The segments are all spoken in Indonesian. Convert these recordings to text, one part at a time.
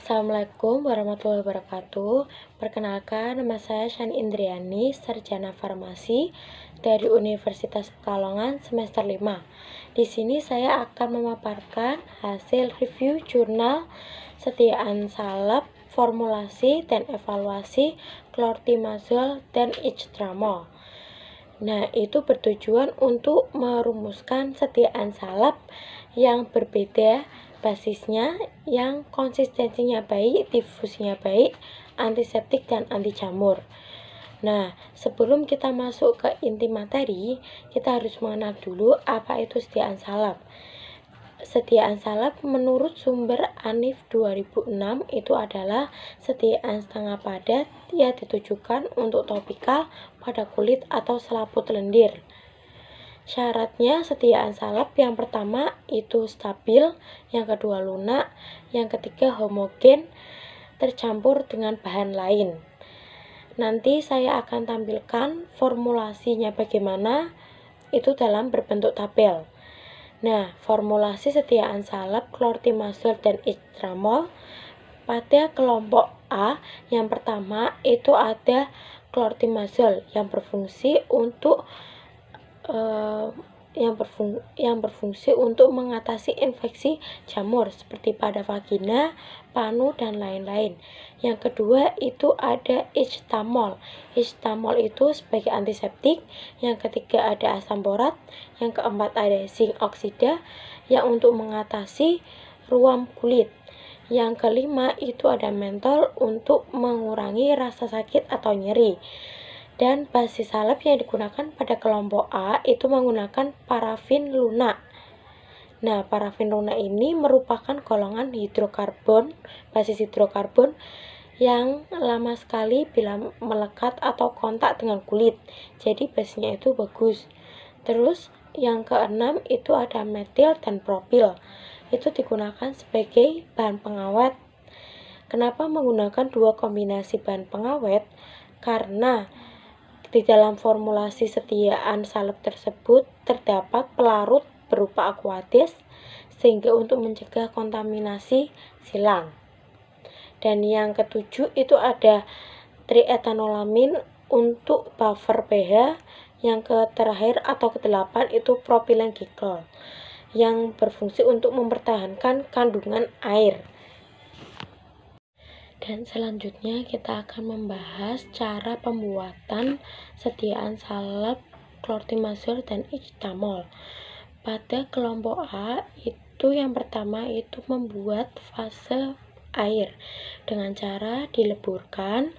Assalamualaikum warahmatullahi wabarakatuh. Perkenalkan, nama saya Shani Indriani, sarjana farmasi dari Universitas Pekalongan semester 5. Di sini saya akan memaparkan hasil review jurnal setiaan salep, formulasi dan evaluasi clotrimazole dan ictramol. Nah, itu bertujuan untuk merumuskan setiaan salep yang berbeda basisnya, yang konsistensinya baik, difusinya baik, antiseptik dan anti jamur. Nah, sebelum kita masuk ke inti materi, kita harus mengenal dulu apa itu setiaan salep. Setiaan salep menurut sumber ANIF 2006 itu adalah setiaan setengah padat yang ditujukan untuk topikal pada kulit atau selaput lendir. Syaratnya setiaan salep yang pertama itu stabil, yang kedua lunak, yang ketiga homogen tercampur dengan bahan lain. Nanti saya akan tampilkan formulasinya bagaimana, itu dalam berbentuk tabel. Nah, formulasi setiaan salep, clotrimazole dan ictramol pada kelompok A yang pertama itu ada clotrimazole yang berfungsi untuk mengatasi infeksi jamur seperti pada vagina, panu dan lain-lain. Yang kedua itu ada ictamol. Ictamol itu sebagai antiseptik. Yang ketiga ada asam borat. Yang keempat ada zinc oksida yang untuk mengatasi ruam kulit. Yang kelima itu ada mentol untuk mengurangi rasa sakit atau nyeri. Dan basis salep yang digunakan pada kelompok A itu menggunakan parafin lunak. Nah, parafin lunak ini merupakan golongan hidrokarbon, basis hidrokarbon yang lama sekali bila melekat atau kontak dengan kulit. Jadi basisnya itu bagus. Terus yang keenam itu ada metil dan propil. Itu digunakan sebagai bahan pengawet. Kenapa menggunakan dua kombinasi bahan pengawet? Karena di dalam formulasi setiaan salep tersebut terdapat pelarut berupa aqueous sehingga untuk mencegah kontaminasi silang. Dan yang ketujuh itu ada triethanolamin untuk buffer pH. Yang terakhir atau kedelapan itu propilen glikol yang berfungsi untuk mempertahankan kandungan air. Dan selanjutnya kita akan membahas cara pembuatan setiaan salep, clotrimazole dan ictamol. Pada kelompok A itu yang pertama itu membuat fase air dengan cara dileburkan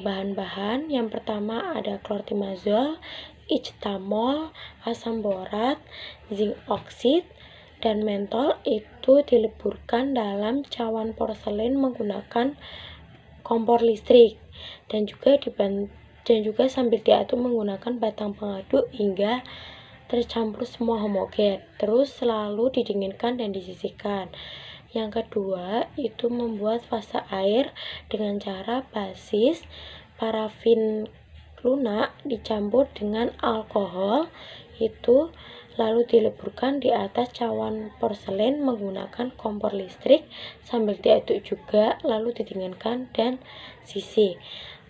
bahan-bahan. Yang pertama ada clotrimazole, ictamol, asam borat, zinc oxide dan mentol itu dileburkan dalam cawan porselen menggunakan kompor listrik dan juga sambil diaduk menggunakan batang pengaduk hingga tercampur semua homogen. Terus selalu didinginkan dan disisihkan. Yang kedua itu membuat fase air dengan cara basis parafin lunak dicampur dengan alkohol itu lalu dileburkan di atas cawan porselen menggunakan kompor listrik sambil diaduk juga lalu didinginkan dan sisih.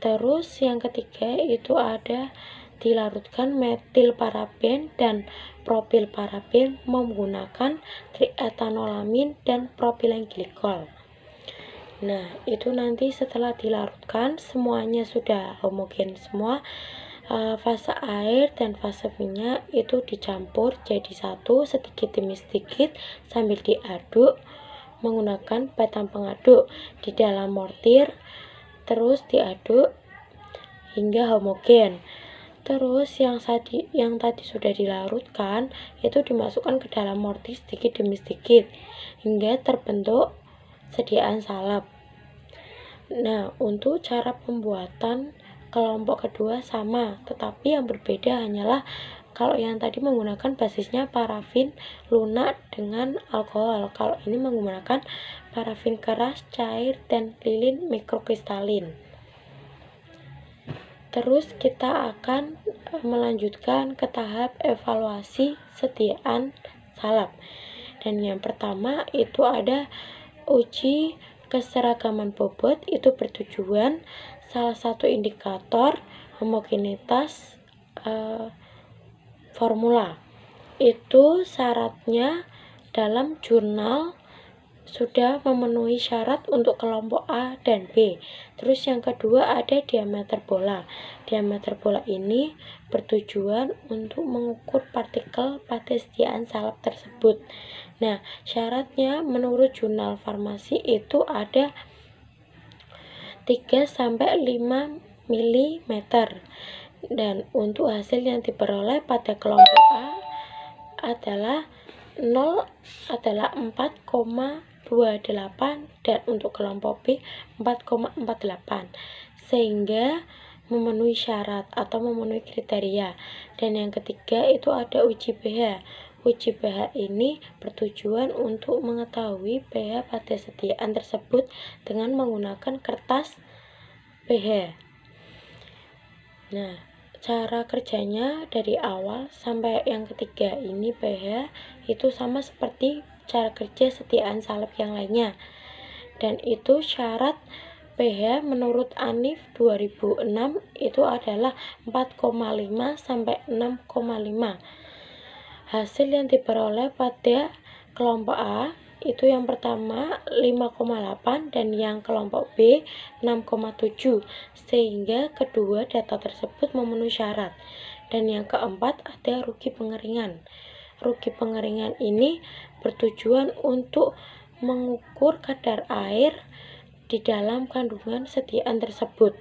Terus yang ketiga itu ada dilarutkan metil paraben dan propil paraben menggunakan triethanolamin dan propilen glikol. Nah, itu nanti setelah dilarutkan semuanya sudah homogen semua, fase air dan fase minyak itu dicampur jadi satu sedikit demi sedikit sambil diaduk menggunakan batang pengaduk di dalam mortir, terus diaduk hingga homogen. Terus yang tadi sudah dilarutkan itu dimasukkan ke dalam mortir sedikit demi sedikit hingga terbentuk setiaan salep. Nah, untuk cara pembuatan kelompok kedua sama, tetapi yang berbeda hanyalah kalau yang tadi menggunakan basisnya parafin lunak dengan alkohol. Kalau ini menggunakan parafin keras, cair, dan lilin mikrokristalin. Terus kita akan melanjutkan ke tahap evaluasi setiaan salep. Dan yang pertama itu ada uji keseragaman bobot itu bertujuan salah satu indikator homogenitas formula. Itu syaratnya dalam jurnal sudah memenuhi syarat untuk kelompok A dan B. Terus yang kedua ada diameter bola. Diameter bola ini bertujuan untuk mengukur partikel pada setiaan salep tersebut. Nah, syaratnya menurut jurnal farmasi itu ada 3-5 mm. Dan untuk hasil yang diperoleh pada kelompok A adalah 4,28 dan untuk kelompok B 4,48, sehingga memenuhi syarat atau memenuhi kriteria. Dan yang ketiga itu ada uji pH. Uji pH ini bertujuan untuk mengetahui pH pada setiaan tersebut dengan menggunakan kertas pH. Nah, cara kerjanya dari awal sampai yang ketiga ini pH itu sama seperti cara kerja setiaan salep yang lainnya. Dan itu syarat pH menurut ANIF 2006 itu adalah 4,5 sampai 6,5. Hasil yang diperoleh pada kelompok A itu yang pertama 5,8 dan yang kelompok B 6,7, sehingga kedua data tersebut memenuhi syarat. Dan yang keempat ada rugi pengeringan. Rugi pengeringan ini bertujuan untuk mengukur kadar air di dalam kandungan setiaan tersebut.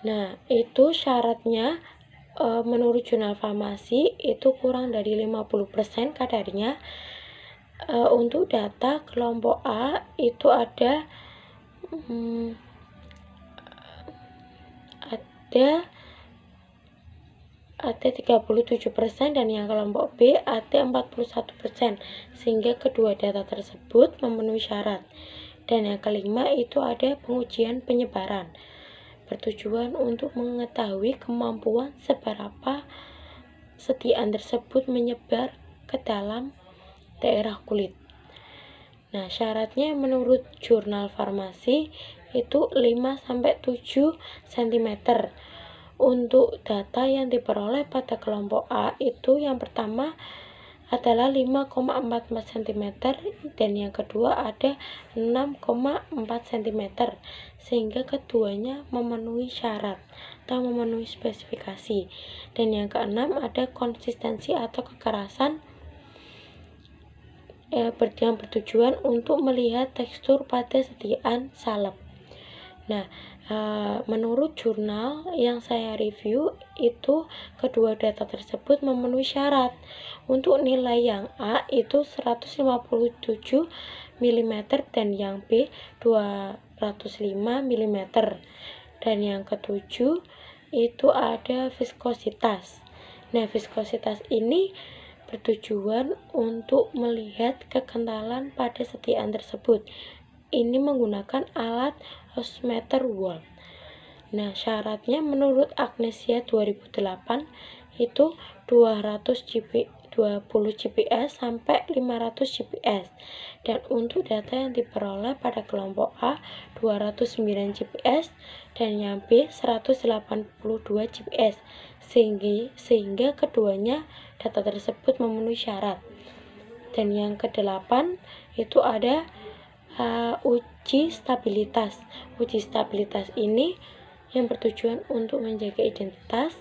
Nah, itu syaratnya menurut jurnal farmasi itu kurang dari 50% kadarnya. Untuk data kelompok A itu ada 37% dan yang kelompok B ada 41%, sehingga kedua data tersebut memenuhi syarat. Dan yang kelima itu ada pengujian penyebaran, bertujuan untuk mengetahui kemampuan seberapa setiaan tersebut menyebar ke dalam daerah kulit. Nah, syaratnya menurut jurnal farmasi itu 5-7 cm. Untuk data yang diperoleh pada kelompok A itu yang pertama adalah 5,44 cm dan yang kedua ada 6,4 cm, sehingga keduanya memenuhi syarat atau memenuhi spesifikasi. Dan yang keenam ada konsistensi atau kekerasan yang bertujuan untuk melihat tekstur pada setiaan salep. Nah, menurut jurnal yang saya review itu kedua data tersebut memenuhi syarat. Untuk nilai yang A itu 157 mm dan yang B 205 mm. Dan yang ketujuh itu ada viskositas. Nah, viskositas ini bertujuan untuk melihat kekentalan pada setiaan tersebut. Ini menggunakan alat osmeter Watt. Nah, syaratnya menurut Agnesia 2008 itu 20 GPS sampai 500 GPS. Dan untuk data yang diperoleh pada kelompok A 209 GPS dan yang B 182 GPS, sehingga keduanya data tersebut memenuhi syarat. Dan yang kedelapan itu ada uji stabilitas. Uji stabilitas ini yang bertujuan untuk menjaga identitas,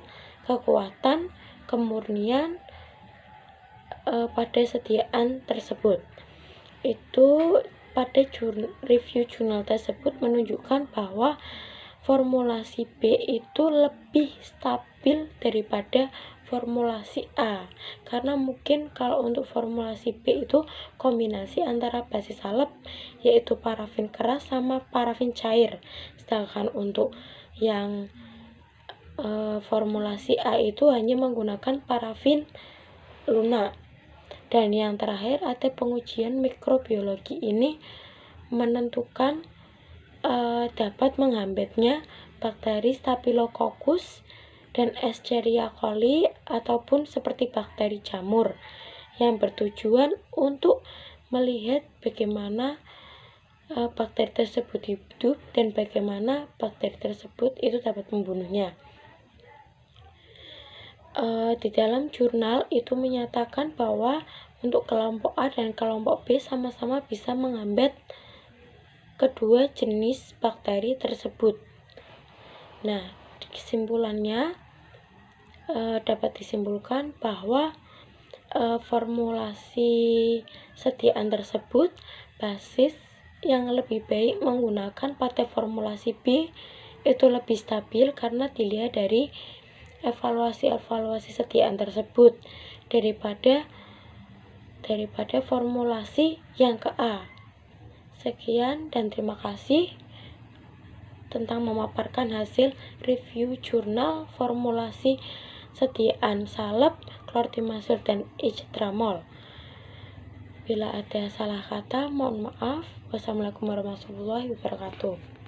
kekuatan, kemurnian pada setiaan tersebut. Itu pada review jurnal tersebut menunjukkan bahwa formulasi B itu lebih stabil daripada formulasi A, karena mungkin kalau untuk formulasi B itu kombinasi antara basis salep yaitu parafin keras sama parafin cair, sedangkan untuk yang formulasi A itu hanya menggunakan parafin lunak. Dan yang terakhir ada pengujian mikrobiologi, ini menentukan dapat menghambatnya bakteri Staphylococcus dan Escherichia coli ataupun seperti bakteri jamur, yang bertujuan untuk melihat bagaimana bakteri tersebut hidup dan bagaimana bakteri tersebut itu dapat membunuhnya. Di dalam jurnal itu menyatakan bahwa untuk kelompok A dan kelompok B sama-sama bisa menghambat kedua jenis bakteri tersebut. Nah, kesimpulannya dapat disimpulkan bahwa formulasi sediaan tersebut basis yang lebih baik menggunakan pada formulasi B itu lebih stabil karena dilihat dari evaluasi sediaan tersebut daripada formulasi yang ke A. Sekian dan terima kasih tentang memaparkan hasil review jurnal formulasi sediaan salep, clotrimazole, dan icetramol. Bila ada salah kata, mohon maaf. Wassalamualaikum warahmatullahi wabarakatuh.